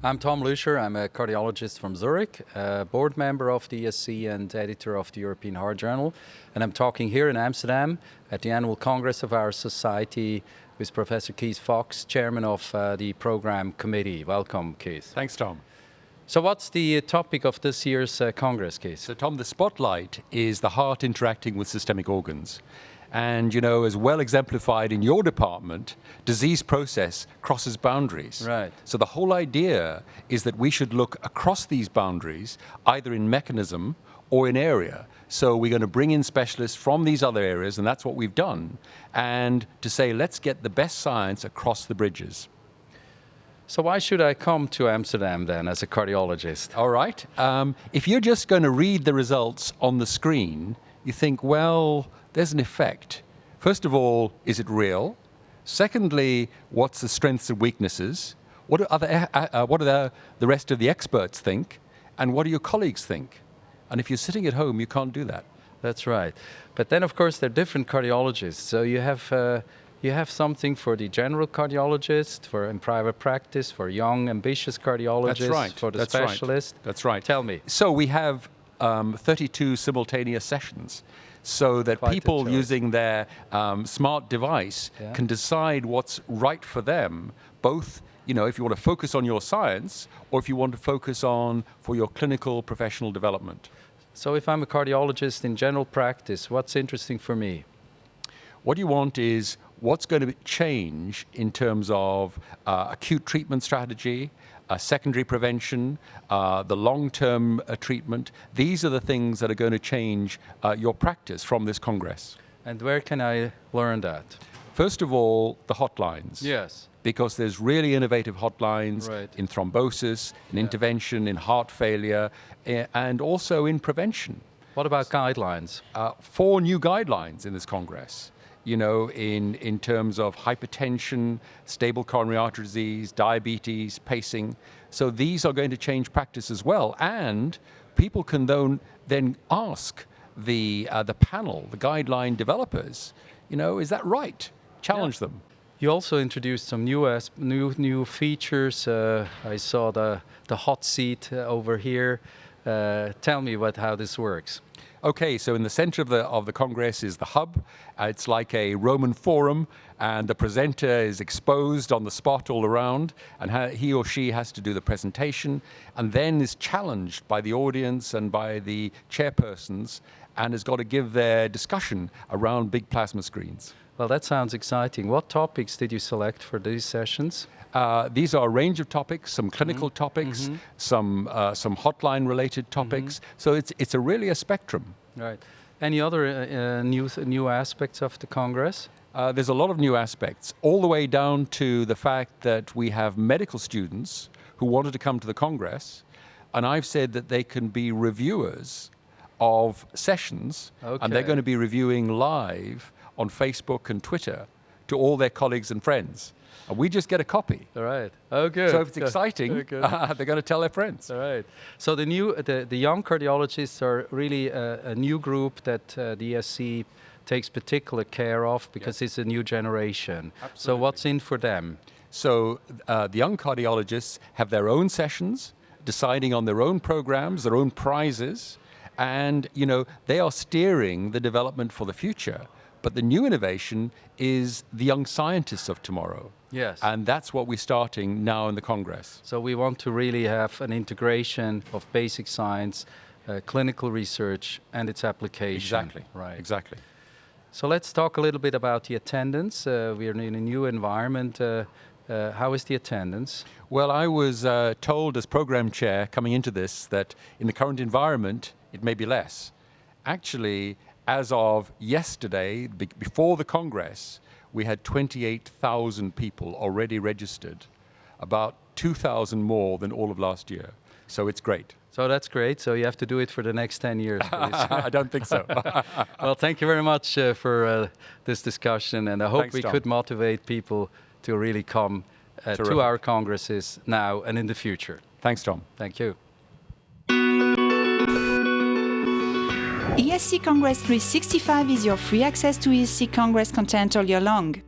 I'm Tom Lüscher. I'm a cardiologist from Zurich, board member of the ESC and editor of the European Heart Journal. And I'm talking here in Amsterdam at the annual Congress of our society with Professor Keith Fox, chairman of the program committee. Welcome, Keith. Thanks, Tom. So what's the topic of this year's Congress, Keith? So, Tom, the spotlight is the heart interacting with systemic organs. And, you know, as well exemplified in your department, disease process crosses boundaries. Right. So the whole idea is that we should look across these boundaries, either in mechanism or in area. So we're going to bring in specialists from these other areas, and that's what we've done, and to say, let's get the best science across the bridges. So why should I come to Amsterdam then as a cardiologist? All right. If you're just going to read the results on the screen, you think, well, there's an effect. First of all, is it real? Secondly, what's the strengths and weaknesses? What do the rest of the experts think? And what do your colleagues think? And if you're sitting at home, you can't do that. That's right. But then, of course, there are different cardiologists. So you have something for the general cardiologist, for in private practice, for young, ambitious cardiologists, That's right. for the That's specialist. Right. That's right. Tell me. So we have 32 simultaneous sessions, so that Quite people using their smart device can decide what's right for them, both, you know, if you want to focus on your science or if you want to focus on for your clinical professional development. So if I'm a cardiologist in general practice, what's interesting for me? What you want is what's going to change in terms of acute treatment strategy, secondary prevention, the long-term treatment. These are the things that are going to change your practice from this Congress. And where can I learn that? First of all, the hotlines. Yes. Because there's really innovative hotlines in thrombosis, in intervention, in heart failure, and also in prevention. What about guidelines? 4 new guidelines in this Congress. You know, in terms of hypertension, stable coronary artery disease, diabetes, pacing. So these are going to change practice as well. And people can then ask the panel, the guideline developers, you know, is that right? Challenge them. You also introduced some new features. I saw the hot seat over here. Tell me how this works. Okay, so in the center of the Congress is the hub. It's like a Roman forum, and the presenter is exposed on the spot all around, and he or she has to do the presentation, and then is challenged by the audience and by the chairpersons, and has got to give their discussion around big plasma screens. Well, that sounds exciting. What topics did you select for these sessions? These are a range of topics, some clinical topics, some hotline-related topics. So it's really a spectrum. Right. Any other new aspects of the Congress? There's a lot of new aspects, all the way down to the fact that we have medical students who wanted to come to the Congress, and I've said that they can be reviewers of sessions, and they're going to be reviewing live on Facebook and Twitter to all their colleagues and friends. And we just get a copy. All right. Oh, good. So if it's exciting, they're going to tell their friends. All right. So the young cardiologists are really a new group that the ESC takes particular care of because it's a new generation. Absolutely. So what's in for them? So the young cardiologists have their own sessions, deciding on their own programs, their own prizes, and you know they are steering the development for the future. But the new innovation is the young scientists of tomorrow. Yes. And that's what we're starting now in the Congress. So we want to really have an integration of basic science, clinical research, and its application. Exactly. Right. Exactly. So let's talk a little bit about the attendance. We're in a new environment. How is the attendance? Well, I was told as program chair coming into this that in the current environment, it may be less. Actually, as of yesterday, before the Congress, we had 28,000 people already registered, about 2,000 more than all of last year. So it's great. So that's great. So you have to do it for the next 10 years, please. I don't think so. Well, thank you very much for this discussion, and I hope we could motivate people to really come to our congresses now and in the future. Thanks, Tom. Thank you. ESC Congress 365 is your free access to ESC Congress content all year long.